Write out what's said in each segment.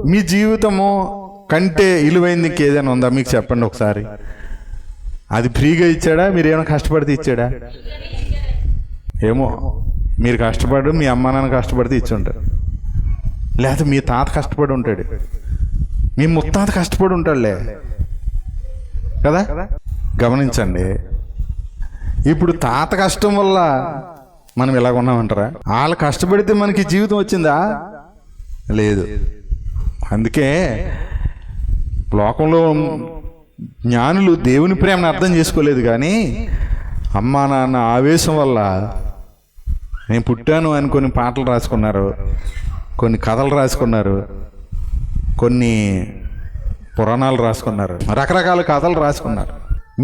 మీ జీవితము కంటే విలువైంది ఇంకేదైనా ఉందా మీకు చెప్పండి ఒకసారి. అది ఫ్రీగా ఇచ్చాడా, మీరు ఏమైనా కష్టపడితే ఇచ్చాడా? ఏమో, మీరు కష్టపడి మీ అమ్మ నాన్న కష్టపడితే ఇచ్చి ఉంటారు, లేకపోతే మీ తాత కష్టపడి ఉంటాడు, మీ ముత్తాత కష్టపడి ఉంటాడులే కదా. గమనించండి, ఇప్పుడు తాత కష్టం వల్ల మనం ఇలాగ ఉన్నామంటారా? వాళ్ళు కష్టపడితే మనకి జీవితం వచ్చిందా? లేదు. అందుకే లోకంలో జ్ఞానులు దేవుని ప్రేమను అర్థం చేసుకోలేదు, కానీ అమ్మా నాన్న ఆవేశం వల్ల నేను పుట్టాను అని కొన్ని పాటలు రాసుకున్నారు, కొన్ని కథలు రాసుకున్నారు, కొన్ని పురాణాలు రాసుకున్నారు, రకరకాల కథలు రాసుకున్నారు.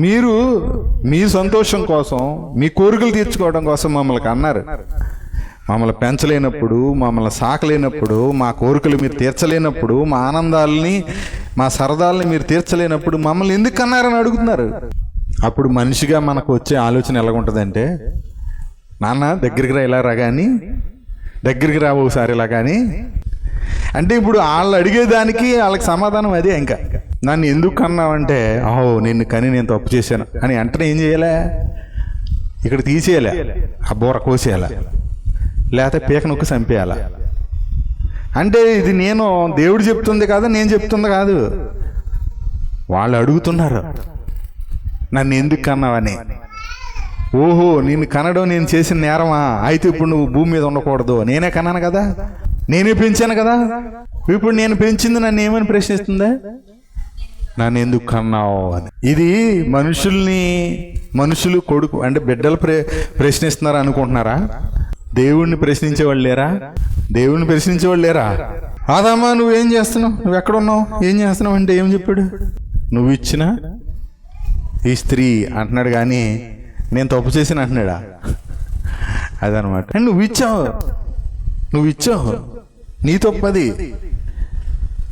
మీరు మీ సంతోషం కోసం, మీ కోరికలు తీర్చుకోవడం కోసం మమ్మల్ని అన్నారు. మమ్మల్ని పెంచలేనప్పుడు, మమ్మల్ని సాకలేనప్పుడు, మా కోరికలు మీరు తీర్చలేనప్పుడు, మా ఆనందాలని, మా సరదాలని మీరు తీర్చలేనప్పుడు మమ్మల్ని ఎందుకు అన్నారని అడుగుతున్నారు. అప్పుడు మనిషిగా మనకు వచ్చే ఆలోచన ఎలాగుంటుందంటే, నాన్న దగ్గరికి రా, ఇలా రా, కానీ దగ్గరికి రా ఒకసారి ఇలా కానీ అంటే ఇప్పుడు వాళ్ళు అడిగేదానికి వాళ్ళకి సమాధానం అదే. ఇంకా నన్ను ఎందుకు కన్నావంటే, ఓహో నిన్ను కని నేను తప్పు చేశాను అని వెంటనే ఏం చేయాలి, ఇక్కడ తీసేయాలి, ఆ బోర కోసేయాల, లేకపోతే పీక నొక్కి చంపేయాల. అంటే ఇది నేను దేవుడు చెప్తుంది కాదు, నేను చెప్తుంది కాదు, వాళ్ళు అడుగుతున్నారు నన్ను ఎందుకు కన్నావని. ఓహో నిన్ను కనడం నేను చేసిన నేరమా, అయితే ఇప్పుడు నువ్వు భూమి మీద ఉండకూడదు, నేనే కన్నాను కదా, నేనే పెంచాను కదా, ఇప్పుడు నేను పెంచింది నన్ను ఏమని ప్రశ్నిస్తుందా, నన్ను ఎందుకు కన్నావు అని. ఇది మనుషులు కొడుకు అంటే బిడ్డలు ప్రశ్నిస్తున్నారు అనుకుంటున్నారా? దేవుణ్ణి ప్రశ్నించేవాళ్ళు లేరా? దేవుణ్ణి ప్రశ్నించేవాళ్ళు లేరా? ఆదామా నువ్వేం చేస్తున్నావు, నువ్వు ఎక్కడున్నావు, ఏం చేస్తున్నావు అంటే ఏం చెప్పాడు? నువ్వు ఇచ్చిన ఈ స్త్రీ అంటున్నాడు, కానీ నేను తప్పు చేసిన అంటున్నాడా? అదనమాట. నువ్వు ఇచ్చావు, నీ తప్పది.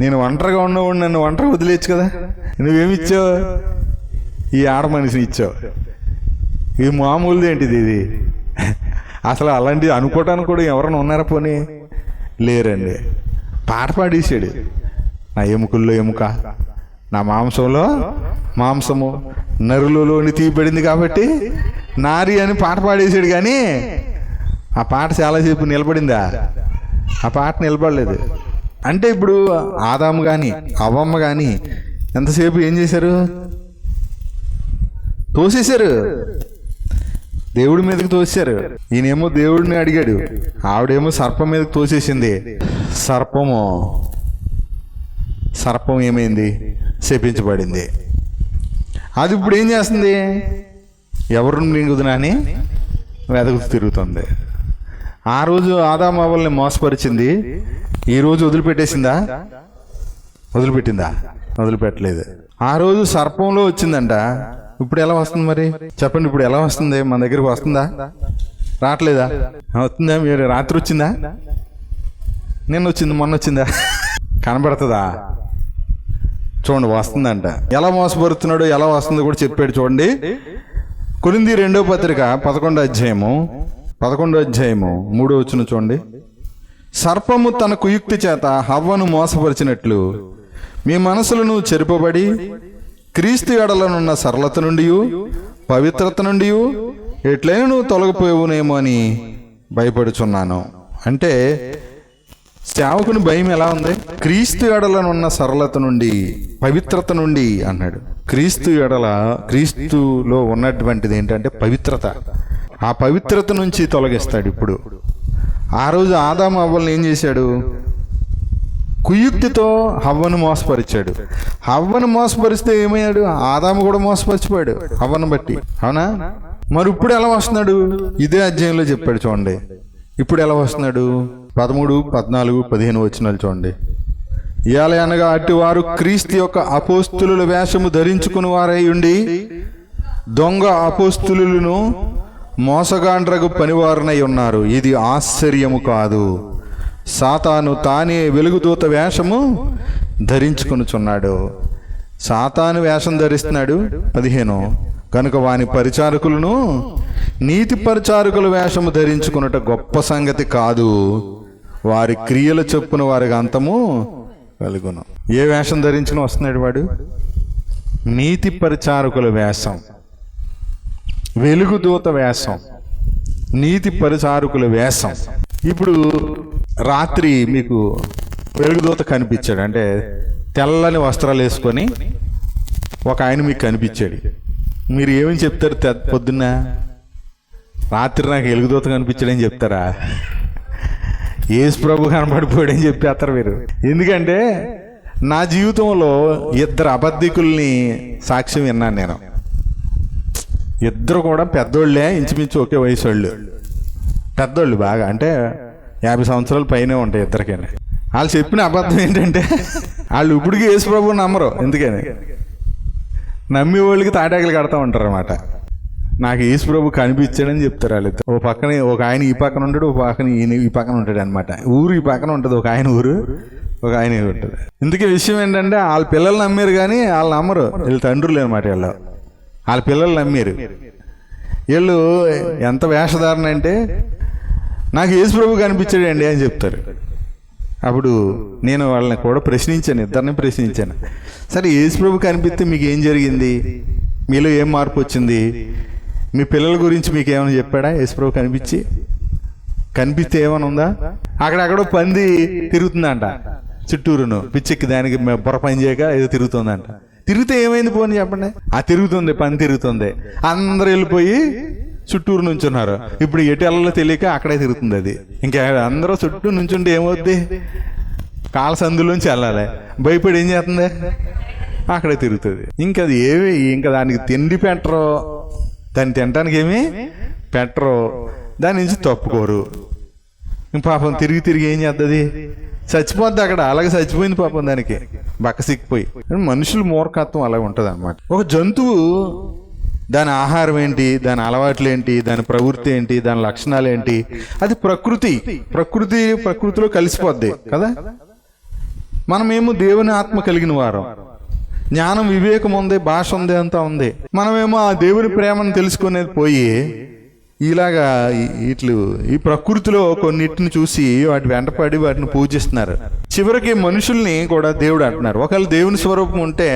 నేను ఒంటరిగా ఉన్నవాడు, నన్ను ఒంటరిగా వదిలేచ్చు కదా, నువ్వేమిచ్చావు? ఈ ఆడ మనిషిని ఇచ్చావు. ఇది మామూలుది ఏంటిది? ఇది అసలు అలాంటిది అనుకోవటానికి కూడా ఎవరైనా ఉన్నారా? పోనీ లేరండి. పాట పాడేసాడు, నా ఎముకల్లో ఎముక, నా మాంసంలో మాంసము, నరులలోని తీయబడింది కాబట్టి నారి అని పాట పాడేసాడు. కానీ ఆ పాట చాలాసేపు నిలబడిందా? ఆ పాట నిలబడలేదు. అంటే ఇప్పుడు ఆదాము కానీ అవ్వమ్మ కానీ ఎంతసేపు ఏం చేశారు? తోసేశారు, దేవుడి మీదకి తోసేశారు. ఈయనేమో దేవుడిని అడిగాడు, ఆవిడేమో సర్పం మీదకి తోసేసింది. సర్పం ఏమైంది? శపించబడింది. అది ఇప్పుడు ఏం చేస్తుంది? ఎవరిని మింగుదునా అని వెదకు తిరుగుతుంది. ఆ రోజు ఆదాము అవ్వల్ని మోసపరిచింది, ఈరోజు వదిలిపెట్టేసిందా? వదిలిపెట్టలేదు. ఆ రోజు సర్పంలో వచ్చిందంట, ఇప్పుడు ఎలా వస్తుంది మరి చెప్పండి? ఇప్పుడు ఎలా వస్తుంది? మన దగ్గరికి వస్తుందా? రావట్లేదా? వస్తుందా? మీరు రాత్రి వచ్చిందా? నిన్న వచ్చింది, మొన్న వచ్చిందా? కనబడుతుందా? చూడండి, వస్తుందంట. ఎలా మోసపరుస్తున్నాడో, ఎలా వస్తుందో కూడా చెప్పాడు. చూడండి, కొరింథీ 2వ పత్రిక 11వ అధ్యాయము 3వ వచనం చూడండి. సర్పము తన కుయుక్తి చేత హవ్వను మోసపరిచినట్లు మీ మనసులను చెరుపబడి క్రీస్తు ఎడలనున్న సరళత నుండి, పవిత్రత నుండి ఎట్లయినా నువ్వు తొలగిపోవునేమో అని భయపడుచున్నాను. అంటే సేవకుని భయం ఎలా ఉంది? క్రీస్తు ఎడలనున్న సరళత నుండి, పవిత్రత నుండి అన్నాడు. క్రీస్తులో ఉన్నటువంటిది ఏంటంటే పవిత్రత. ఆ పవిత్రత నుంచి తొలగిస్తాడు. ఇప్పుడు ఆ రోజు ఆదాము అవ్వల్ని ఏం చేశాడు? కుయుక్తితో హవ్వను మోసపరిచాడు. హవ్వను మోసపరిస్తే ఏమయ్యాడు? ఆదాము కూడా మోసపరిచిపోయాడు హవ్వను బట్టి, అవునా? మరి ఇప్పుడు ఎలా వస్తున్నాడు? ఇదే అధ్యాయంలో చెప్పాడు. చూడండి ఇప్పుడు ఎలా వస్తున్నాడు. 13, 14, 15 వచనాలు చూడండి. ఇయాల అనగా అట్టివారు క్రీస్తు యొక్క అపోస్తులుల వేషము ధరించుకుని వారై ఉండి దొంగ అపోస్తులులను మోసగాండ్రగు పనివారునై ఉన్నారు. ఇది ఆశ్చర్యము కాదు, సాతాను తానే వెలుగుదూత వేషము ధరించుకొనుచున్నాడు. సాతాను వేషం ధరిస్తున్నాడు. 15 కనుక వాని పరిచారకులను నీతి పరిచారకుల వేషము ధరించుకున్నట గొప్ప సంగతి కాదు, వారి క్రియల చొప్పున వారికి అంతము కలుగును. ఏ వేషం ధరించుకుని వస్తున్నాడు వాడు? నీతి పరిచారకుల వేషం, వెలుగుదూత వేషం, నీతి పరిచారకుల వేషం. ఇప్పుడు రాత్రి మీకు వెలుగుదూత కనిపించాడు, అంటే తెల్లని వస్త్రాలు వేసుకొని ఒక ఆయన మీకు కనిపించాడు. మీరు ఏమని చెప్తారు? పొద్దున్న రాత్రి నాకు వెలుగుదూత కనిపించాడని చెప్తారా? యేసు ప్రభు కనబడిపోయాడని చెప్పేస్తారు మీరు. ఎందుకంటే నా జీవితంలో ఇద్దరు అబద్ధికుల్ని సాక్ష్యం విన్నాను నేను. ఇద్దరు కూడా పెద్దోళ్ళే, ఇంచుమించు ఒకే వయసు వాళ్ళు, పెద్దోళ్ళు బాగా, అంటే 50 సంవత్సరాల పైనే ఉంటాయి ఇద్దరికైనా. వాళ్ళు చెప్పిన అబద్ధం ఏంటంటే వాళ్ళు ఇప్పటికీ యేసు ప్రభువుని నమ్మరు. ఎందుకని? నమ్మి వాళ్ళకి తాటాకులు కడతా ఉంటారు అన్నమాట. నాకు యేసు ప్రభు కనిపించాడని చెప్తారు వాళ్ళు. ఓ పక్కన ఒక ఆయన ఈ పక్కన ఉంటాడు, ఒక పక్కన ఈయన ఈ పక్కన ఉంటాడు అనమాట. ఊరు ఈ పక్కన ఉంటుంది, ఒక ఆయన ఊరు, ఒక ఆయన ఉంటుంది. ఇందుకే విషయం ఏంటంటే వాళ్ళ పిల్లలు నమ్మారు కానీ వాళ్ళు నమ్మరు, వీళ్ళు తండ్రులు అనమాట. వీళ్ళు వాళ్ళ పిల్లలు నమ్మారు. వీళ్ళు ఎంత వేషధారణ అంటే నాకు యేసు ప్రభు కనిపించాడండి అని చెప్తారు. అప్పుడు నేను వాళ్ళని కూడా ప్రశ్నించాను, ఇద్దరిని ప్రశ్నించాను. సరే యేసు ప్రభు కనిపిస్తే మీకు ఏం జరిగింది? మీలో ఏం మార్పు వచ్చింది? మీ పిల్లల గురించి మీకు ఏమైనా చెప్పాడా? యేసు ప్రభు కనిపిస్తే ఏమైనా ఉందా? అక్కడెక్కడో పంది తిరుగుతుందంట చుట్టూరును, పిచ్చెక్కి దానికి బుర్ర పని చేయక ఏదో తిరుగుతుందంట. తిరిగితే ఏమైంది పోని చెప్పండి? ఆ తిరుగుతుంది, పని తిరుగుతుంది. అందరు వెళ్ళిపోయి చుట్టూరు నుంచున్నారు. ఇప్పుడు ఎటు వెళ్ళలో తెలియక అక్కడే తిరుగుతుంది అది. ఇంకా అందరూ చుట్టూ నుంచుంటే ఏమవుద్ది? కాళ్ళ సందులోంచి వెళ్ళాలి. భయపడి ఏం చేస్తుంది? అక్కడే తిరుగుతుంది. ఇంకా అది ఇంకా దానికి తిండి పెట్టరు, దాన్ని తినడానికి ఏమీ పెట్టరు, దాని నుంచి తప్పుకోరు. పాపం తిరిగి ఏం చేస్తుంది? చచ్చిపోద్ది అక్కడ. అలాగే చచ్చిపోయింది పాపం, దానికి బక్క సిక్కిపోయి. మనుషుల మూర్ఖత్వం అలాగే ఉంటుంది అన్నమాట. ఒక జంతువు దాని ఆహారం ఏంటి, దాని అలవాట్లు ఏంటి, దాని ప్రవృత్తి ఏంటి, దాని లక్షణాలు ఏంటి, అది ప్రకృతిలో కలిసిపోద్ది కదా. మనమేమో దేవుని ఆత్మ కలిగిన వారం, జ్ఞానం వివేకం ఉంది, భాష ఉంది, అంతా ఉంది. మనమేమో ఆ దేవుని ప్రేమను తెలుసుకునేది పోయి ఇలాగా ఈ ప్రకృతిలో కొన్నిటిని చూసి వాటి వెంటపడి వాటిని పూజిస్తున్నారు. చివరికి మనుషుల్ని కూడా దేవుడు అంటున్నారు. ఒకవేళ దేవుని స్వరూపం ఉంటే,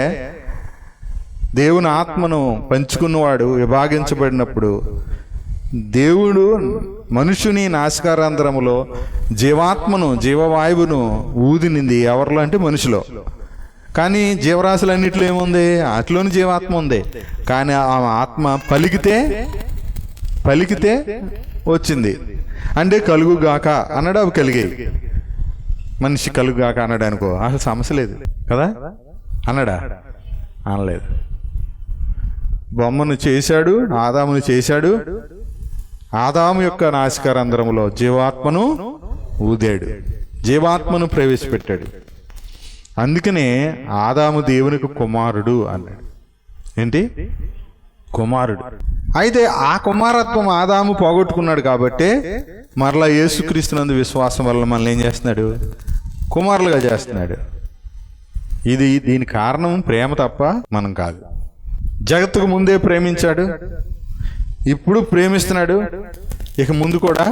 దేవుని ఆత్మను పంచుకున్నవాడు విభాగించబడినప్పుడు దేవుడు మనుషుని నాసికారంధ్రములో జీవవాయువును ఊదినింది. ఎవరిలో అంటే మనిషిలో. కానీ జీవరాశులన్నిటిలో ఏముంది? అట్లోని జీవాత్మ ఉంది. కానీ ఆ ఆత్మ పలికితే వచ్చింది. అంటే కలుగుగాక అన్నాడు, అవి కలిగాయి. మనిషి కలుగుగాక అన్నాడు అనుకో, అసలు సమస్య లేదు కదా. అన్నాడా? అనలేదు. బొమ్మను చేశాడు, ఆదామును చేశాడు. ఆదాము యొక్క నాసికారంధ్రములో జీవాత్మను ఊదాడు, జీవాత్మను ప్రవేశపెట్టాడు. అందుకనే ఆదాము దేవునికి కుమారుడు అన్నాడు. ఏంటి? కుమారుడు. అయితే ఆ కుమారత్వం ఆదాము పోగొట్టుకున్నాడు కాబట్టి మరలా యేసుక్రీస్తునందు విశ్వాసం వల్ల మనల్ని ఏం చేస్తున్నాడు? కుమారులుగా చేస్తున్నాడు. దీని కారణం ప్రేమ తప్ప మనం కాదు. జగత్తుకు ముందే ప్రేమించాడు, ఇప్పుడు ప్రేమిస్తున్నాడు, ఇక ముందు కూడా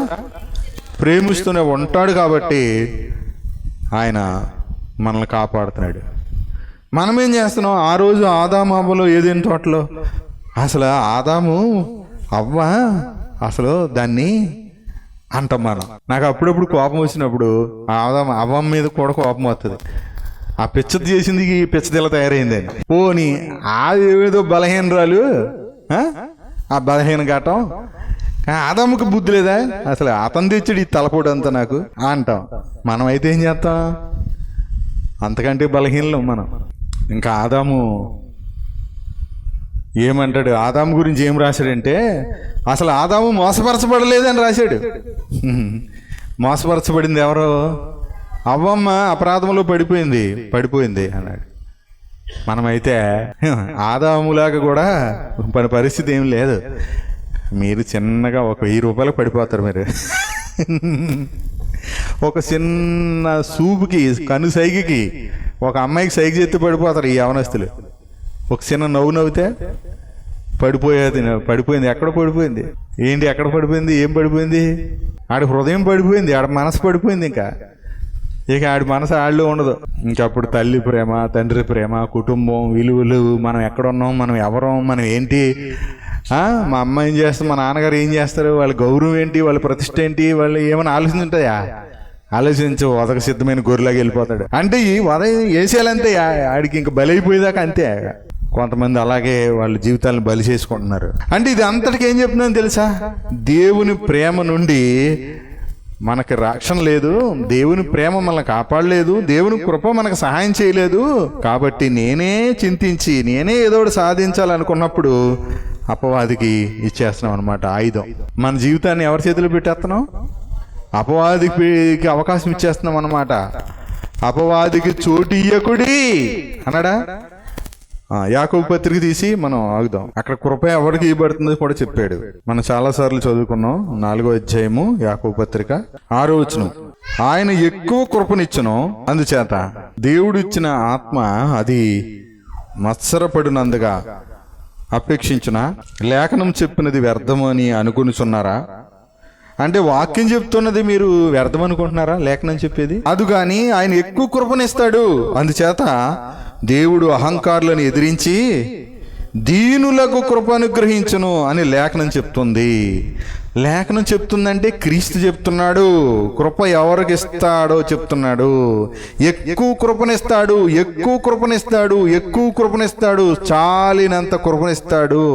ప్రేమిస్తూనే ఉంటాడు. కాబట్టి ఆయన మనల్ని కాపాడుతున్నాడు. మనం ఏం చేస్తున్నాం? ఆ రోజు ఆదాము అవ్వలో ఏదేని తోటలో అసలు ఆదాము అవ్వ అసలు దాన్ని అంటాం మనం. నాకు అప్పుడప్పుడు కోపం వచ్చినప్పుడు అవ్వ మీద కూడా కోపం వస్తుంది. ఆ పిచ్చది చేసింది ఈ పిచ్చదిలా తయారైందని. పోని ఏదో బలహీనరాలు, ఆ బలహీన ఘటం. ఆదాముకు బుద్ధి లేదా? అసలు అతను తెచ్చాడు ఈ తలపోటు అంతా నాకు అంటాం. మనం అయితే ఏం చేస్తాం? అంతకంటే బలహీనలు మనం. ఇంకా ఆదాము ఏమంటాడు? ఆదాము గురించి ఏం రాశాడంటే అసలు ఆదాము మోసపరచబడలేదని రాశాడు. మోసపరచబడింది ఎవరో? అవ్వమ్మ అపరాధంలో పడిపోయింది అన్నాడు. మనమైతే ఆదాములాగా కూడా పరిస్థితి ఏం లేదు. మీరు చిన్నగా ఒక 1000 రూపాయలు పడిపోతారు. మీరు ఒక చిన్న సూపుకి, కను సైగికి, ఒక అమ్మాయికి సైగ చేతి పడిపోతారు ఈ యవనస్తులు. ఒక చిన్న నవ్వు నవ్వితే పడిపోయింది. ఎక్కడ పడిపోయింది? ఏంటి? ఎక్కడ పడిపోయింది? ఏం పడిపోయింది? ఆడ హృదయం పడిపోయింది, ఆడ మనసు పడిపోయింది. ఇంకా ఇక ఆడి మనసు ఆళ్ళు ఉండదు. ఇంకప్పుడు తల్లి ప్రేమ, తండ్రి ప్రేమ, కుటుంబం విలువలు, మనం ఎక్కడున్నాం, మనం ఎవరం, మనం ఏంటి, మా అమ్మ ఏం చేస్తారు, మా నాన్నగారు ఏం చేస్తారు, వాళ్ళ గౌరవం ఏంటి, వాళ్ళ ప్రతిష్ట ఏంటి, వాళ్ళు ఏమైనా ఆలోచించుంటాయా? ఆలోచించి వదక సిద్ధమైన గొర్రెలాగా వెళ్ళిపోతాడు. అంటే ఈ వద వేసేయాలంతే, ఆడికి ఇంక బలైపోయేదాకా అంతే. కొంతమంది అలాగే వాళ్ళ జీవితాలను బలి చేసుకుంటున్నారు. అంటే ఇది అంతటికి ఏం చెప్తుందని తెలుసా? దేవుని ప్రేమ నుండి మనకి రక్షణ లేదు, దేవుని ప్రేమ మనల్ని కాపాడలేదు, దేవుని కృప మనకు సహాయం చేయలేదు. కాబట్టి నేనే చింతించి నేనే ఏదో ఒకటి సాధించాలనుకున్నప్పుడు అపవాదికి ఇచ్చేస్తున్నాం అనమాట ఆయుధం. మన జీవితాన్ని ఎవరి చేతిలో పెట్టేస్తున్నాం? అపవాదికి అవకాశం ఇచ్చేస్తున్నాం అన్నమాట. అపవాదికి చోటు ఇయ్యకుడి అన్నాడా? యాకోబు పత్రిక తీసి మనం ఆగుదాం. అక్కడ కృప ఎవరికి ఇవ్వబడుతుందో కూడా చెప్పాడు. మనం చాలా సార్లు చదువుకున్నాం. 4వ అధ్యాయము యాకోబు పత్రిక 6వ వచనం. ఆయన ఎక్కువ కృపనిచ్చును, అందుచేత దేవుడు ఇచ్చిన ఆత్మ అది మత్సరపడినందుగా అపేక్షించున లేఖనం చెప్పినది వ్యర్థము అని అనుకునిచున్నారా? అంటే వాక్యం చెప్తున్నది మీరు వ్యర్థం అనుకుంటున్నారా? లేఖనం చెప్పేది అది. కానీ ఆయన ఎక్కువ కృపనిస్తాడు, అందుచేత దేవుడు అహంకారులను ఎదిరించి దీనులకు కృప అనుగ్రహించును అని లేఖనం చెప్తుంది. లేఖనం చెప్తుందంటే క్రీస్తు చెప్తున్నాడు. కృప ఎవరికి ఇస్తాడో చెప్తున్నాడు. ఎక్కువ కృపనిస్తాడు, ఎక్కువ కృపనిస్తాడు, ఎక్కువ కృపనిస్తాడు, చాలినంత కృపనిస్తాడు.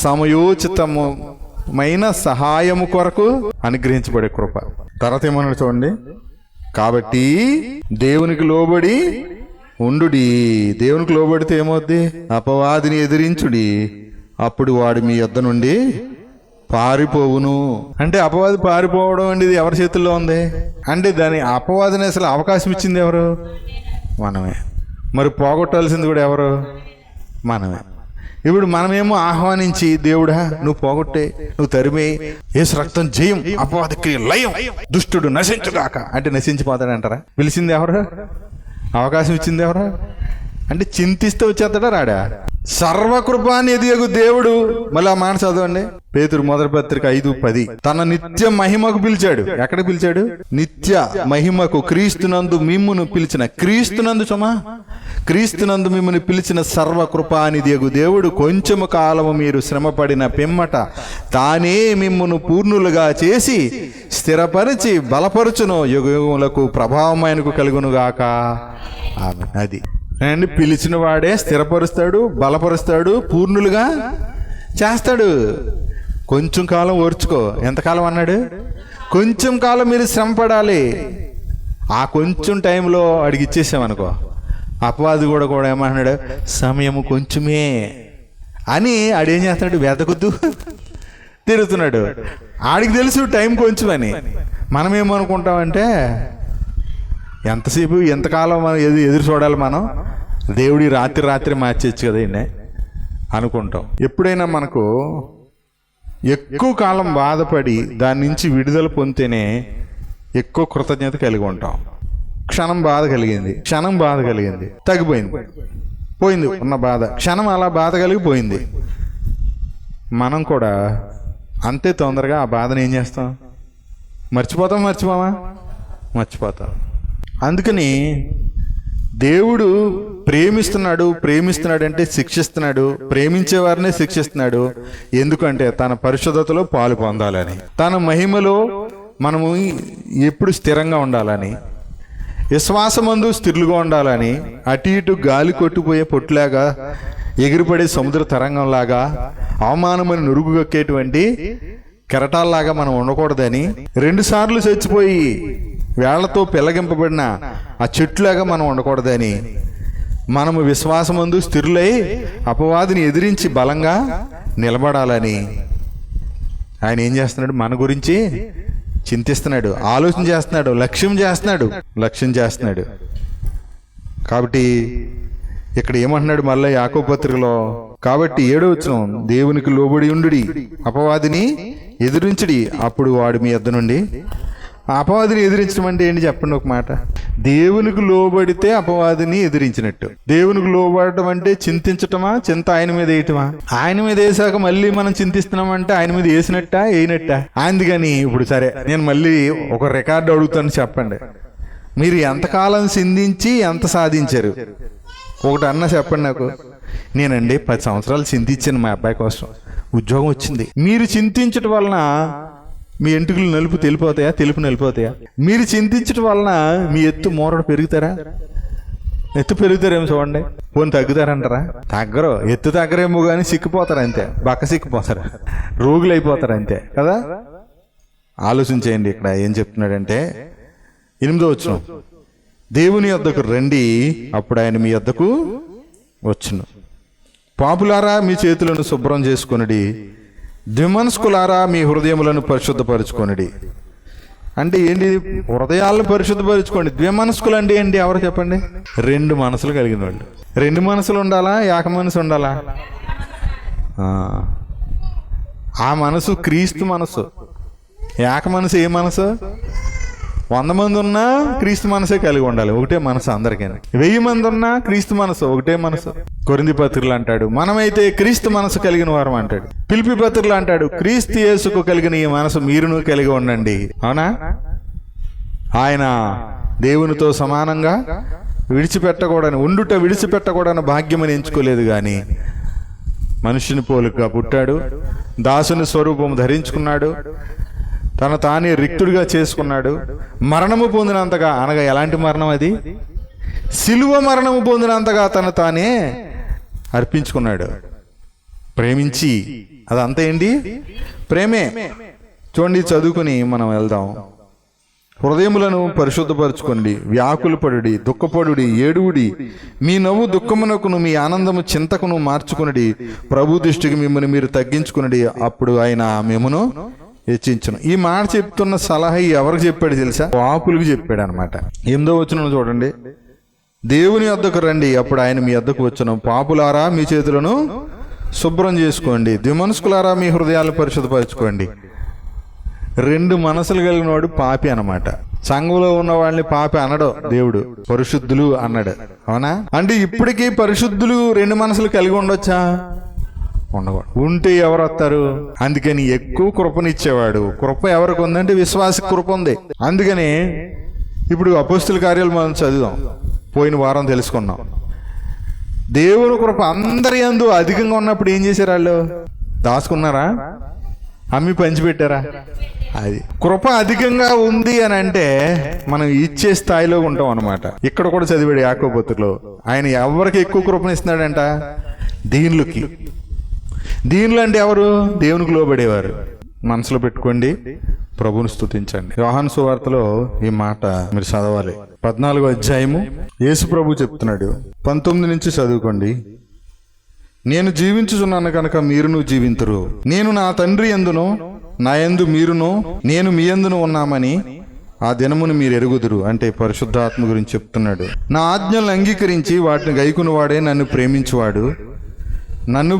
సమయోచితమైన సహాయము కొరకు అనుగ్రహించబడే కృప. తర్వాత ఏమన్నాడు చూడండి. కాబట్టి దేవునికి లోబడి ఉండుడి. దేవునికి లోబడితే ఏమవుద్ది? అపవాదిని ఎదిరించుడి, అప్పుడు వాడు మీ యొద్ద నుండి పారిపోవును. అంటే అపవాది పారిపోవడం అంటే ఇది ఎవరి చేతుల్లో ఉంది? అంటే దాని అపవాదిని అసలు అవకాశం ఇచ్చింది ఎవరు? మనమే. మరి పోగొట్టాల్సింది కూడా ఎవరు? మనమే. ఇప్పుడు మనమేమో ఆహ్వానించి, దేవుడా నువ్వు పోగొట్టే, నువ్వు తరిమే, యేసు రక్తం జయం, అపవాదికి లయం, దుష్టుడు నశించుగాక అంటే నశించిపోతాడంటారా? పిలిచింది ఎవరు? అవకాశం ఇచ్చింది ఎవరు? అంటే చింతిస్తే వచ్చేస్తాడా? రాడా? సర్వకృపానిధియగు దేవుడు. మళ్ళీ ఆ మాట చదవండి. పేతురు మొదటి పత్రిక 5:10. తన నిత్య మహిమకు పిలిచాడు. ఎక్కడ పిలిచాడు? నిత్య మహిమకు. క్రీస్తునందు మిమ్మును పిలిచిన, క్రీస్తునందు సుమా, క్రీస్తునందు మిమ్మును పిలిచిన సర్వకృపానిధియగు దేవుడు కొంచెము కాలము మీరు శ్రమపడిన పిమ్మట తానే మిమ్మును పూర్ణులుగా చేసి స్థిరపరిచి బలపరుచును, యుగములకు ప్రభావం ఆయనకు కలుగునుగాక. అది అండి. పిలిచిన వాడే స్థిరపరుస్తాడు, బలపరుస్తాడు, పూర్ణులుగా చేస్తాడు. కొంచెం కాలం ఓర్చుకో. ఎంతకాలం అన్నాడు? కొంచెం కాలం మీరు శ్రమ పడాలి. ఆ కొంచెం టైంలో అడిగి ఇచ్చేసామనుకో, అపవాది కూడా ఏమన్నాడు? సమయము కొంచెమే అని ఆడేం చేస్తాడు? వెతకుద్దు తిరుగుతున్నాడు. ఆడికి తెలుసు టైం కొంచెం అని. మనం ఏమనుకుంటామంటే ఎంతసేపు ఎంతకాలం మనం ఎదురు చూడాలి, మనం దేవుడి రాత్రి మార్చేచ్చు కదా ఇన్నే అనుకుంటాం. ఎప్పుడైనా మనకు ఎక్కువ కాలం బాధపడి దాని నుంచి విడుదల పొందితేనే ఎక్కువ కృతజ్ఞత కలిగి ఉంటాం. క్షణం బాధ కలిగింది, తగ్గిపోయింది, పోయింది ఉన్న బాధ. క్షణం అలా బాధ కలిగిపోయింది. మనం కూడా అంతే తొందరగా ఆ బాధను ఏం చేస్తాం? మర్చిపోతాం. అందుకని దేవుడు ప్రేమిస్తున్నాడు అంటే శిక్షిస్తున్నాడు. ప్రేమించే వారినే శిక్షిస్తున్నాడు. ఎందుకంటే తన పరిశుద్ధతలో పాలు పొందాలని, తన మహిమలో మనము ఎప్పుడు స్థిరంగా ఉండాలని, విశ్వాసమందు స్థిరులుగా ఉండాలని, అటు ఇటు గాలి కొట్టుపోయే పొట్టులాగా, ఎగిరిపడే సముద్ర తరంగంలాగా, అవమానమని నురుగు కక్కేటువంటి కెరటాల్లాగా మనం ఉండకూడదని, 2 సార్లు చచ్చిపోయి వేళ్లతో పెళ్ళగింపబడిన ఆ చెట్టులాగా మనం ఉండకూడదని, మనము విశ్వాసమందు స్థిరులై అపవాదిని ఎదిరించి బలంగా నిలబడాలని ఆయన ఏం చేస్తున్నాడు? మన గురించి చింతిస్తున్నాడు, ఆలోచన చేస్తున్నాడు, లక్ష్యం చేస్తున్నాడు. కాబట్టి ఇక్కడ ఏమంటున్నాడు మళ్ళీ యాకోబు పత్రికలో? కాబట్టి 7వ వచనం, దేవునికి లోబడి ఉండుడి, అపవాదిని ఎదిరించుడి, అప్పుడు వాడు మీ యొద్ద నుండి. అపవాదిని ఎదిరించడం అంటే ఏంటి చెప్పండి ఒక మాట. దేవునికి లోబడితే అపవాదిని ఎదిరించినట్టు. దేవునికి లోబడటం అంటే చింతించటమా? చింత ఆయన మీద వేయటమా? ఆయన మీద వేసాక మళ్ళీ మనం చింతిస్తున్నామంటే ఆయన మీద వేసినట్టా వేయనట్టా? అందుకని ఇప్పుడు సరే, నేను మళ్ళీ ఒక రికార్డు అడుగుతాను, చెప్పండి. మీరు ఎంతకాలం చిందించి ఎంత సాధించారు? ఒకటి అన్న చెప్పండి నాకు. నేనండి 10 సంవత్సరాలు చింతించాను మా అబ్బాయి కోసం, ఉద్యోగం వచ్చింది. మీరు చింతించడం వలన మీ ఎంటుకలు నలుపు తెలిపోతాయా, తెలుపు నలిపోతాయా? మీరు చింతించడం వలన మీ ఎత్తు మోరడు పెరుగుతారా? ఎత్తు పెరుగుతారేమో చూడండి. పోనీ తగ్గుతారంటారా? తగ్గరు. ఎత్తు తగ్గరేమో కానీ సిక్కిపోతారు అంతే, బక్క సిక్కిపోతారు, రోగులు అయిపోతారు అంతే కదా. ఆలోచించేయండి. ఇక్కడ ఏం చెప్తున్నాడంటే 8వ వచనం, దేవుని యొద్దకు రండి, అప్పుడు ఆయన మీ యొద్దకు వచ్చును. పాపులారా మీ చేతులను శుభ్రం చేసుకొనుడి, ద్విమనస్కులారా మీ హృదయములను పరిశుద్ధపరచుకొనుడి. అంటే ఏంటి? హృదయాలను పరిశుద్ధపరచుకోండి. ద్విమనస్కులు అంటే ఏంటి? ఎవరు చెప్పండి? 2 మనసులు కలిగిన వాళ్ళు. 2 మనసులు ఉండాలా, ఏక మనసు ఉండాలా? ఆ మనసు క్రీస్తు మనసు. ఏక మనసు ఏ మనసు? 100 మంది ఉన్నా క్రీస్తు మనసే కలిగి ఉండాలి, ఒకటే మనసు అందరికీ. 1000 మంది ఉన్నా క్రీస్తు మనసు, ఒకటే మనసు. కొరింథీ పత్రికలు అంటాడు మనమైతే క్రీస్తు మనసు కలిగిన వారం అంటాడు. ఫిలిప్పీ పత్రికలు అంటాడు క్రీస్తు యేసుకు కలిగిన ఈ మనసు మీరును కలిగి ఉండండి. అవునా? ఆయన దేవునితో సమానంగా విడిచిపెట్టకూడని భాగ్యమని ఎంచుకోలేదు, కానీ మనుషుని పోలికగా పుట్టాడు, దాసుని స్వరూపం ధరించుకున్నాడు, తన తానే రిక్తుడిగా చేసుకున్నాడు, మరణము పొందినంతగా, అనగా ఎలాంటి మరణం అది? సిలువ మరణము పొందినంతగా తను తానే అర్పించుకున్నాడు. ప్రేమించి, అదంతా ఏంటి? ప్రేమే. చూడండి, చదువుకుని మనం వెళ్దాం. హృదయములను పరిశుద్ధపరచుకోండి, వ్యాకులపడుడి, దుఃఖపడుడి, ఏడువుడి, మీ నవ్వు దుఃఖమునకును మీ ఆనందము చింతకును మార్చుకునడి, ప్రభు దృష్టికి మిమ్మల్ని మీరు తగ్గించుకునడి, అప్పుడు ఆయన మిమ్మును హెచ్చించును. ఈ మాట చెప్తున్న సలహా ఎవరికి చెప్పాడు తెలుసా? పాపులకు చెప్పాడు అనమాట. 8వ వచనం చూడండి, దేవుని యొద్దకు రండి, అప్పుడు ఆయన మీ యొద్దకు వచ్చును. పాపులారా మీ చేతులను శుభ్రం చేసుకోండి, ద్విమనస్కులారా మీ హృదయాలను పరిశుద్ధపరచుకోండి. 2 మనసులు కలిగిన వాడు పాపి అనమాట. సంఘంలో ఉన్న వాళ్ళని పాపి అనడు దేవుడు, పరిశుద్ధులు అన్నాడు. అవునా? అంటే ఇప్పటికీ పరిశుద్ధులు 2 మనసులు కలిగి ఉండొచ్చా? ఉండకూడదు. ఉంటే ఎవరు వస్తారు? అందుకని ఎక్కువ కృపనిచ్చేవాడు. కృప ఎవరికి ఉందంటే విశ్వాస కృప ఉంది. అందుకని ఇప్పుడు అపోస్తుల కార్యాలు మనం చదువుదాం. పోయిన వారం తెలుసుకున్నాం. దేవుని కృప అందరి యందు అధికంగా ఉన్నప్పుడు ఏం చేశారు? వాళ్ళు దాచుకున్నారా? అమ్మి పంచిపెట్టారా? అది కృప అధికంగా ఉంది అని అంటే మనం ఇచ్చే స్థాయిలో ఉంటాం అనమాట. ఇక్కడ కూడా చదివాడు యాకోబు పత్రికలో, ఆయన ఎవరికి ఎక్కువ కృపనిస్తున్నాడంట? దీనులు అంటే ఎవరు? దేవునికి లోబడేవారు. మనసులో పెట్టుకోండి, ప్రభువుని స్తుతించండి. యోహాను సువార్తలో ఈ మాట మీరు చదవాలి. 14వ అధ్యాయము యేసు ప్రభు చెప్తున్నాడు. 19 నుంచి చదువుకోండి. నేను జీవించుచున్నాను కనుక మీరును జీవింతురు, నేను నా తండ్రి యందును నా యందు మీరును నేను మీ యందును ఉన్నామని ఆ దినమును మీరు ఎరుగుదురు. అంటే పరిశుద్ధాత్మ గురించి చెప్తున్నాడు. నా ఆజ్ఞలను అంగీకరించి వాటిని గైకుని వాడే నన్ను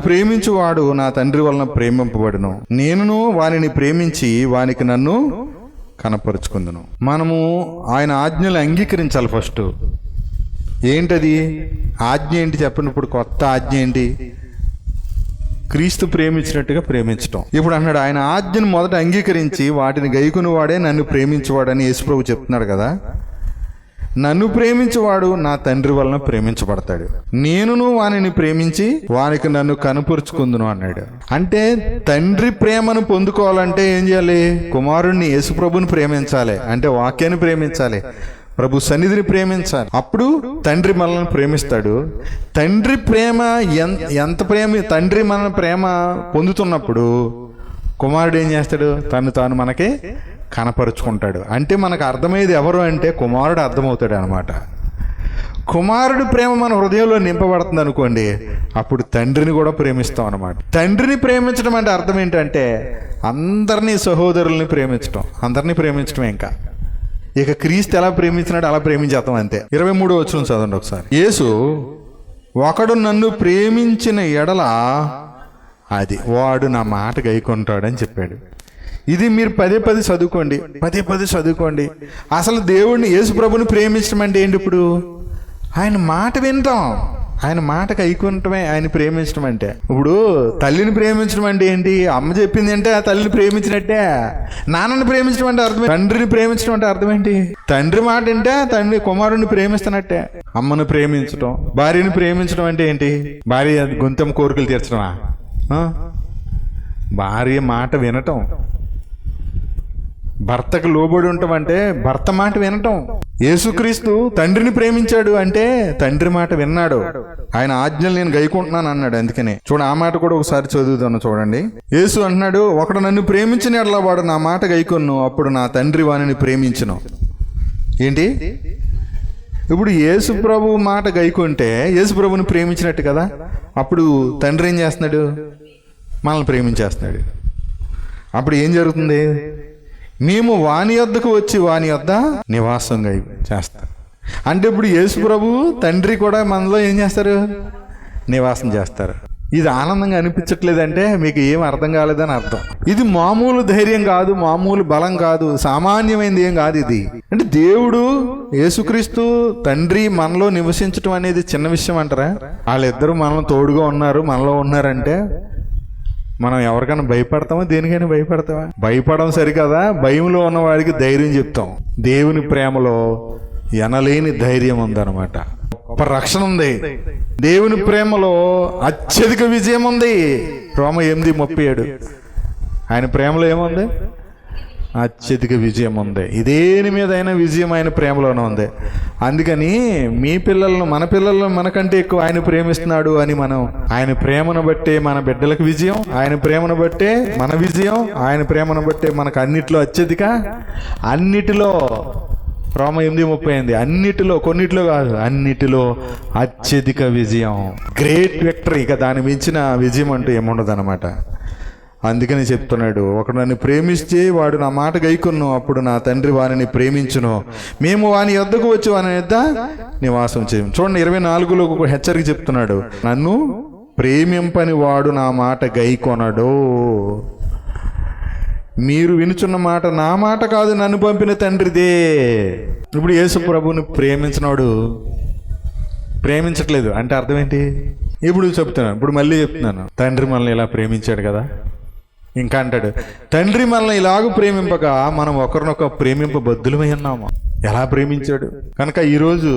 ప్రేమించువాడు నా తండ్రి వలన ప్రేమింపబడును, నేనును వానిని ప్రేమించి వానికి నన్ను కనపరుచుకుందును. మనము ఆయన ఆజ్ఞలు అంగీకరించాలి. ఫస్ట్ ఏంటది? ఆజ్ఞ ఏంటి చెప్పండి? ఇప్పుడు కొత్త ఆజ్ఞ ఏంటి? క్రీస్తు ప్రేమించినట్టుగా ప్రేమించటం. ఇప్పుడు అన్నాడు ఆయన ఆజ్ఞను మొదట అంగీకరించి వాటిని గైకుని వాడే నన్ను ప్రేమించువాడని యేసుప్రభు చెప్తున్నాడు కదా. నన్ను ప్రేమించువాడు నా తండ్రి వలన ప్రేమించబడతాడు, నేనును వానిని ప్రేమించి వానికి నన్ను కనపరుచుకుందును అన్నాడు. అంటే తండ్రి ప్రేమను పొందుకోవాలంటే ఏం చేయాలి? కుమారుణ్ణి యేసుప్రభుని ప్రేమించాలి, అంటే వాక్యాన్ని ప్రేమించాలి, ప్రభు సన్నిధిని ప్రేమించాలి. అప్పుడు తండ్రి మనల్ని ప్రేమిస్తాడు. తండ్రి ప్రేమ తండ్రి మన ప్రేమ పొందుతున్నప్పుడు కుమారుడు ఏం చేస్తాడు? తాను మనకి కనపరుచుకుంటాడు. అంటే మనకు అర్థమయ్యేది ఎవరు అంటే కుమారుడు అర్థమవుతాడు అనమాట. కుమారుడి ప్రేమ మన హృదయంలో నింపబడుతుంది అనుకోండి, అప్పుడు తండ్రిని కూడా ప్రేమిస్తాం అనమాట. తండ్రిని ప్రేమించడం అంటే అర్థం ఏంటంటే అందరినీ, సహోదరుల్ని ప్రేమించడం, అందరినీ ప్రేమించడం. ఇంకా ఇక క్రీస్తు ఎలా ప్రేమించినాడు అలా ప్రేమించేద్దాం అంతే. 23వ వచనం చదవండి ఒకసారి. యేసు ఒకడు నన్ను ప్రేమించిన ఎడల అది వాడు నా మాట గైకొంటాడని చెప్పాడు. ఇది మీరు పదే చదువుకోండి. అసలు దేవుడిని, యేసు ప్రభుని ప్రేమించడం అంటే ఏంటి? ఇప్పుడు ఆయన మాట వింటాం, ఆయన మాటకు అయికుంటమే ఆయన ప్రేమించడం అంటే. ఇప్పుడు తల్లిని ప్రేమించడం అంటే ఏంటి? అమ్మ చెప్పింది అంటే ఆ తల్లిని ప్రేమించినట్టే. నాన్నని ప్రేమించడం అంటే అర్థం, తండ్రిని ప్రేమించడం అంటే అర్థం ఏంటి? తండ్రి మాట అంటే తండ్రి కుమారుడిని ప్రేమిస్తున్నట్టే. అమ్మను ప్రేమించడం, భార్యని ప్రేమించడం అంటే ఏంటి? భార్య గొంతెమ్మ కోరికలు తీర్చడమా? భార్య మాట వినటం, భర్తకు లోబడి ఉండటం అంటే భర్త మాట వినటం. యేసుక్రీస్తు తండ్రిని ప్రేమించాడు అంటే తండ్రి మాట విన్నాడు. ఆయన ఆజ్ఞలు నేను గైకుంటున్నాను అన్నాడు. అందుకనే చూడ ఆ మాట కూడా ఒకసారి చదువుతాను చూడండి. యేసు అంటున్నాడు, ఒకడు నన్ను ప్రేమించిన ఎడల వాడు నా మాట గైకొన్ను, అప్పుడు నా తండ్రి వానిని ప్రేమించును. ఏంటి? ఇప్పుడు యేసు ప్రభు మాట గైకుంటే యేసు ప్రభుని ప్రేమించినట్టు కదా. అప్పుడు తండ్రి ఏం చేస్తున్నాడు? మనల్ని ప్రేమించేస్తున్నాడు. అప్పుడు ఏం జరుగుతుంది? మేము వాని యొద్దకు వచ్చి వాని యొద్ద నివాసంగా చేస్తాం. అంటే ఇప్పుడు యేసు ప్రభు తండ్రి కూడా మనలో ఏం చేస్తారు? నివాసం చేస్తారు. ఇది ఆనందంగా అనిపించట్లేదంటే మీకు ఏం అర్థం కాలేదని అర్థం. ఇది మామూలు ధైర్యం కాదు, మామూలు బలం కాదు, సామాన్యమైనది ఏం కాదు. ఇది అంటే దేవుడు యేసుక్రీస్తు తండ్రి మనలో నివసించడం అనేది చిన్న విషయం అంటారా? వాళ్ళిద్దరూ మనలో తోడుగా ఉన్నారు, మనలో ఉన్నారంటే మనం ఎవరికైనా భయపడతామా? దేనికైనా భయపడతామా? భయపడడం సరికదా, భయంలో ఉన్నవాడికి ధైర్యం చెప్తాం. దేవుని ప్రేమలో ఎనలేని ధైర్యం ఉందన్నమాట. గొప్ప రక్షణ ఉంది. దేవుని ప్రేమలో అత్యధిక విజయం ఉంది. రోమ 8:37. ఆయన ప్రేమలో ఏముంది? అత్యధిక విజయం ఉంది. ఇదేని మీద అయినా విజయం ఆయన ప్రేమలోనే ఉంది. అందుకని మీ పిల్లలను, మన పిల్లలను మనకంటే ఎక్కువ ఆయన ప్రేమిస్తున్నాడు అని మనం ఆయన ప్రేమను బట్టే మన బిడ్డలకు విజయం, ఆయన ప్రేమను బట్టే మన విజయం, ఆయన ప్రేమను బట్టే మనకు అన్నిటిలో అత్యధిక, అన్నిటిలో రోమ 8:30 అన్నిటిలో, కొన్నిటిలో కాదు, అన్నిటిలో అత్యధిక విజయం, గ్రేట్ విక్టరీ. ఇక దాని మించిన విజయం అంటూ ఏముండదు అనమాట. అందుకని చెప్తున్నాడు, ఒకడు నన్ను ప్రేమిస్తే వాడు నా మాట గైకొన్ను, అప్పుడు నా తండ్రి వారిని ప్రేమించును, మేము వాని యొద్దకు వచ్చి వాని యొద్ద నివాసం చేయము. చూడండి 24లో ఒక హెచ్చరిక చెప్తున్నాడు, నన్ను ప్రేమింపని వాడు నా మాట గైకొనడు. మీరు వినుచున్న మాట నా మాట కాదు, నన్ను పంపిన తండ్రిదే. ఇప్పుడు యేసు ప్రభువుని ప్రేమించినవాడు ప్రేమించట్లేదు అంటే అర్థం ఏంటి? ఇప్పుడు చెప్తున్నాను, ఇప్పుడు మళ్ళీ చెప్తున్నాను, తండ్రి మనల్ని ఇలా ప్రేమించాడు కదా. ఇంకా అంటాడు, తండ్రి మనల్ని ఇలాగ ప్రేమింపక మనం ఒకరినొక ప్రేమింపబద్ధులమై ఉన్నాము. ఎలా ప్రేమించాడు? కనుక ఈరోజు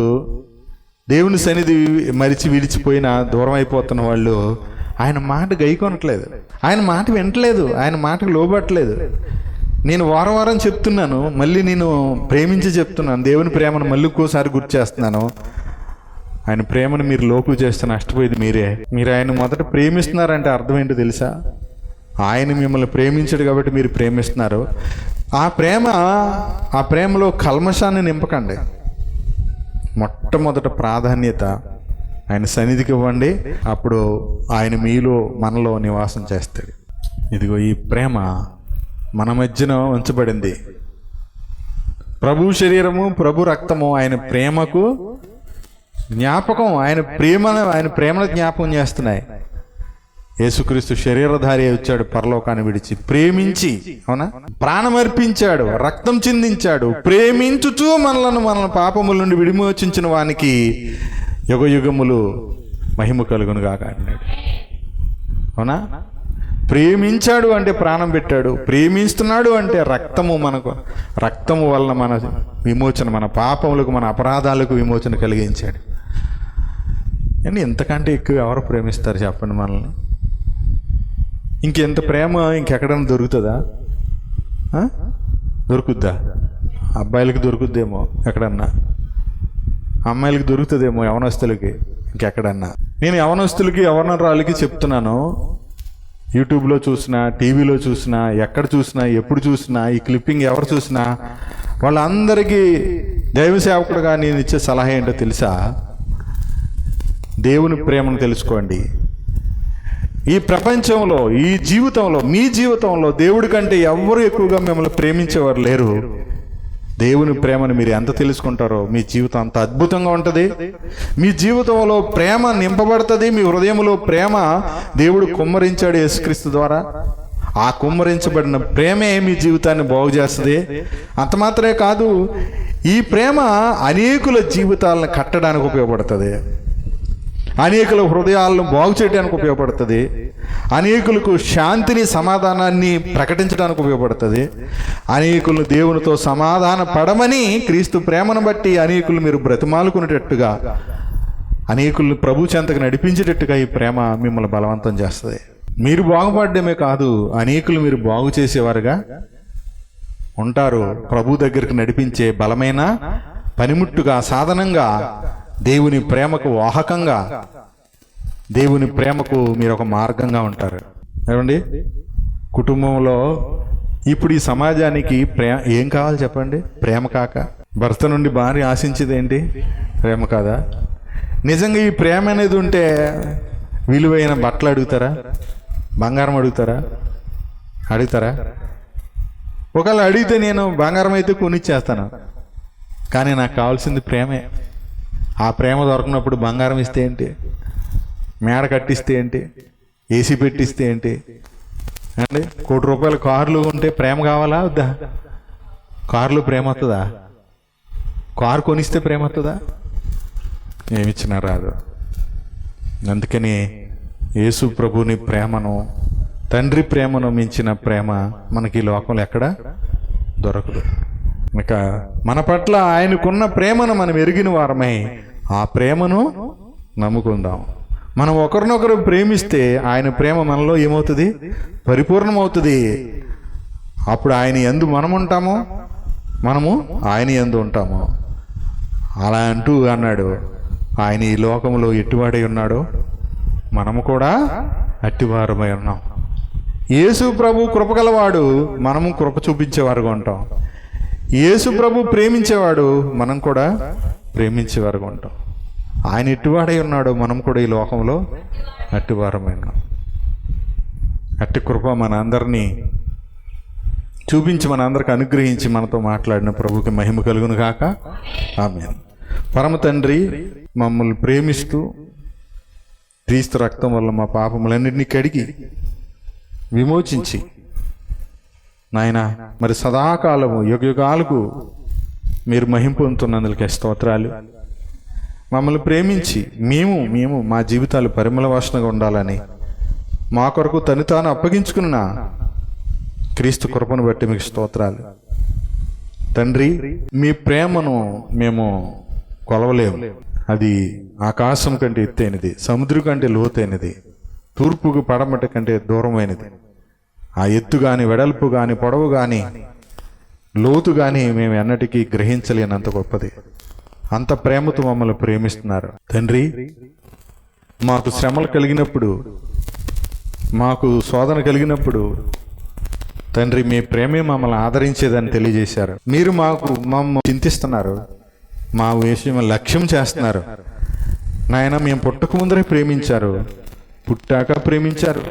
దేవుని సన్నిధి మరిచి విడిచిపోయిన, దూరం అయిపోతున్న వాళ్ళు ఆయన మాట గైకొనట్లేదు, ఆయన మాట వినట్లేదు, ఆయన మాటకు లోబట్టలేదు. నేను వారం వారం చెప్తున్నాను, మళ్ళీ నేను ప్రేమించి చెప్తున్నాను, దేవుని ప్రేమను మళ్ళీ ఇంకోసారి గుర్తు చేస్తున్నాను. ఆయన ప్రేమను మీరు లోపు చేస్తే నష్టపోయేది మీరే. మీరు ఆయన మొదట ప్రేమిస్తున్నారంటే అర్థం ఏంటో తెలుసా? ఆయన మిమ్మల్ని ప్రేమించాడు కాబట్టి మీరు ప్రేమిస్తున్నారు. ఆ ప్రేమలో కల్మషాన్ని నింపకండి. మొట్టమొదట ప్రాధాన్యత ఆయన సన్నిధికి ఇవ్వండి. అప్పుడు ఆయన మీలో, మనలో నివాసం చేస్తాడు. ఇదిగో ఈ ప్రేమ మన మధ్యన ఉంచబడింది. ప్రభు శరీరము, ప్రభు రక్తము ఆయన ప్రేమకు జ్ఞాపకం. ఆయన ప్రేమను జ్ఞాపకం చేస్తున్నాయి. యేసుక్రీస్తు శరీరధారి వచ్చాడు, పరలోకాన్ని విడిచి ప్రేమించి, అవునా, ప్రాణమర్పించాడు, రక్తం చిందించాడు, ప్రేమించుచూ మన పాపముల నుండి విడిమోచించిన వానికి యుగ యుగములు మహిమ కలుగును గాక అన్నాడు. అవునా? ప్రేమించాడు అంటే ప్రాణం పెట్టాడు, ప్రేమిస్తున్నాడు అంటే రక్తము వలన మన విమోచన, మన పాపములకు, మన అపరాధాలకు విమోచన కలిగించాడు. అని ఎంతకంటే ఎక్కువ ఎవరు ప్రేమిస్తారు చెప్పండి మనల్ని? ఇంకెంత ప్రేమ ఇంకెక్కడైనా దొరుకుతుందా? దొరుకుద్దా? అబ్బాయిలకి దొరుకుద్దేమో ఎక్కడన్నా, అమ్మాయిలకి దొరుకుతుందేమో, యవనస్తులకి ఇంకెక్కడన్నా. నేను యవనస్తులకి, యవనరాళ్ళకి చెప్తున్నాను, యూట్యూబ్లో చూసినా, టీవీలో చూసినా, ఎక్కడ చూసినా, ఎప్పుడు చూసినా, ఈ క్లిప్పింగ్ ఎవరు చూసినా వాళ్ళందరికీ దైవ సేవకుడుగా నేను ఇచ్చే సలహా ఏంటో తెలుసా? దేవుని ప్రేమను తెలుసుకోండి. ఈ ప్రపంచంలో, ఈ జీవితంలో, మీ జీవితంలో దేవుడి కంటే ఎవరు ఎక్కువగా మిమ్మల్ని ప్రేమించేవారు లేరు. దేవుని ప్రేమను మీరు ఎంత తెలుసుకుంటారో మీ జీవితం అంత అద్భుతంగా ఉంటుంది. మీ జీవితంలో ప్రేమ నింపబడుతుంది. మీ హృదయంలో ప్రేమ దేవుడు కుమ్మరించాడు యేసుక్రీస్తు ద్వారా. ఆ కుమ్మరించబడిన ప్రేమే మీ జీవితాన్ని బాగు చేస్తుంది. అంత మాత్రమే కాదు, ఈ ప్రేమ అనేకుల జీవితాలను కట్టడానికి ఉపయోగపడుతుంది. అనేకుల హృదయాలను బాగు చేయడానికి ఉపయోగపడుతుంది, అనేకులకు శాంతిని సమాధానాన్ని ప్రకటించడానికి ఉపయోగపడుతుంది, అనేకులను దేవునితో సమాధాన పడమని క్రీస్తు ప్రేమను బట్టి అనేకులు మీరు బ్రతిమాలుకునేటట్టుగా, అనేకులను ప్రభు చెంతకు నడిపించేటట్టుగా ఈ ప్రేమ మిమ్మల్ని బలవంతం చేస్తుంది. మీరు బాగుపడమే కాదు, అనేకులు మీరు బాగు చేసేవారుగా ఉంటారు. ప్రభు దగ్గరికి నడిపించే బలమైన పనిముట్టుగా, సాధనంగా, దేవుని ప్రేమకు వాహకంగా, దేవుని ప్రేమకు మీరు ఒక మార్గంగా ఉంటారు. ఏమండి, కుటుంబంలో ఇప్పుడు ఈ సమాజానికి ఏం కావాలి చెప్పండి? ప్రేమ కాక భర్త నుండి భార్య ఆశించేది ఏంటి? ప్రేమ కాదా? నిజంగా ఈ ప్రేమ అనేది ఉంటే విలువైన బట్టలు అడుగుతారా? బంగారం అడుగుతారా? ఒకవేళ అడిగితే నేను బంగారం అయితే కొనిచ్చేస్తాను, కానీ నాకు కావాల్సింది ప్రేమే. ఆ ప్రేమ దొరకనప్పుడు బంగారం ఇస్తే ఏంటి? మేడ కట్టిస్తే ఏంటి? ఏసీ పెట్టిస్తే ఏంటి అండి? ₹1,00,00,000 కార్లు ఉంటే ప్రేమ కావాలా వద్దా? కార్లు ప్రేమ వస్తుందా? కారు కొనిస్తే ప్రేమ వస్తుందా? ఏమిచ్చినా రాదు. అందుకని యేసు ప్రభుని ప్రేమను, తండ్రి ప్రేమను మించిన ప్రేమ మనకి ఈ లోకంలో ఎక్కడ దొరకదు. ఇక మన పట్ల ఆయనకున్న ప్రేమను మనం ఎరిగిన వారమై ఆ ప్రేమను నమ్ముకుందాం. మనం ఒకరినొకరు ప్రేమిస్తే ఆయన ప్రేమ మనలో ఏమవుతుంది? పరిపూర్ణమవుతుంది. అప్పుడు ఆయన యందు మనం ఉంటాము, మనము ఆయన యందు ఉంటాము. అలా అంటూ అన్నాడు, ఆయన ఈ లోకంలో ఎట్టివాడై ఉన్నాడో మనము కూడా అట్టివారమై ఉన్నాం. యేసు ప్రభు కృపగలవాడు, మనము కృప చూపించేవారుగా ఉంటాం. యేసు ప్రభు ప్రేమించేవాడు, మనం కూడా ప్రేమించేవారుగా ఉంటాం. ఆయన ఎట్టివాడై ఉన్నాడో మనం కూడా ఈ లోకంలో అట్టివారమై ఉన్నాం. అట్టి కృప మన అందరినీ చూపించి, మన అందరికి అనుగ్రహించి, మనతో మాట్లాడిన ప్రభుకి మహిమ కలుగును గాక. ఆమేన్. పరమ తండ్రి, మమ్మల్ని ప్రేమిస్తూ క్రీస్తు రక్తం వల్ల మా పాపములన్నింటినీ కడిగి విమోచించి నాయన మరి సదాకాలము యుగయుగాలకు మీరు మహిమ పొందుతున్నందుకే స్తోత్రాలు. మమ్మల్ని ప్రేమించి మేము మా జీవితాలు పరిమళ వాసనగా ఉండాలని మా కొరకు తను తాను అప్పగించుకున్న క్రీస్తు కృపను బట్టి మీకు స్తోత్రాలు. తండ్రి, మీ ప్రేమను మేము కొలవలేము. అది ఆకాశం కంటే ఎత్తైనది, సముద్రం కంటే లోతైనది, తూర్పుకు పడమట కంటే దూరమైనది. ఆ ఎత్తు కానీ, వెడల్పు కానీ, పొడవు కానీ, లోతు కానీ మేము ఎన్నటికీ గ్రహించలేనంత గొప్పది. అంత ప్రేమతో మమ్మల్ని ప్రేమిస్తున్నారు తండ్రి. మాకు శ్రమలు కలిగినప్పుడు, మాకు శోధన కలిగినప్పుడు తండ్రి మీ ప్రేమే మమ్మల్ని ఆదరించేదని తెలియజేశారు. మీరు మమ్మల్ని చింతిస్తున్నారు, మా విషయం లక్ష్యం చేస్తున్నారు. నాయన, మేము పుట్టక ముందరే ప్రేమించారు, పుట్టాక ప్రేమించారు,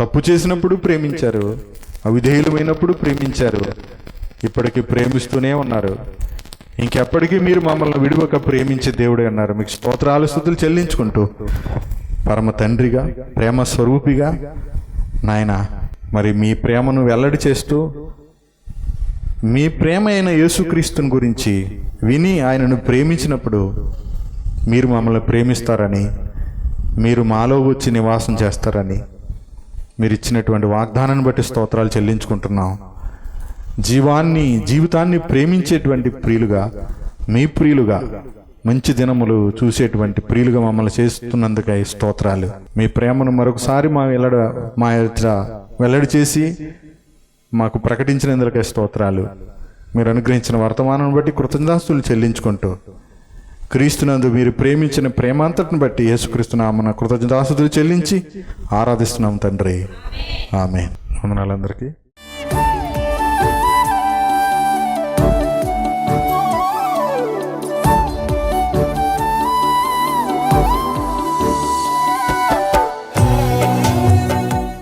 తప్పు చేసినప్పుడు ప్రేమించారు, అవిధేయులమైనప్పుడు ప్రేమించారు, ఇప్పటికీ ప్రేమిస్తూనే ఉన్నారు. ఇంకెప్పటికీ మీరు మమ్మల్ని విడివక ప్రేమించే దేవుడే అన్నారు. మీకు స్తోత్రాలు, స్తుతులు చెల్లించుకుంటూ పరమ తండ్రిగా, ప్రేమ స్వరూపిగా నాయన మరి మీ ప్రేమను వెల్లడి చేస్తూ, మీ ప్రేమ అయిన యేసుక్రీస్తుని గురించి విని ఆయనను ప్రేమించినప్పుడు మీరు మమ్మల్ని ప్రేమిస్తారని, మీరు మాలో వచ్చి నివాసం చేస్తారని మీరు ఇచ్చినటువంటి వాగ్దానాన్ని బట్టి స్తోత్రాలు చెల్లించుకుంటున్నాం. జీవితాన్ని ప్రేమించేటువంటి ప్రియులుగా, మీ ప్రియులుగా, మంచి దినములు చూసేటువంటి ప్రియులుగా మమ్మల్ని చేస్తున్నందుకై స్తోత్రాలు. మీ ప్రేమను మరొకసారి మా ఎదుట వెల్లడి చేసి మాకు ప్రకటించినందుకై స్తోత్రాలు. మీరు అనుగ్రహించిన వర్తమానం బట్టి కృతజ్ఞతాస్తులు చెల్లించుకుంటూ, క్రీస్తునందు మీరు ప్రేమించిన ప్రేమాంతటిని బట్టి యేసుక్రీస్తు నామమున కృతజ్ఞతాస్తులు చెల్లించి ఆరాధిస్తున్నాం తండ్రి. ఆమేన్. వందనాలందరికీ.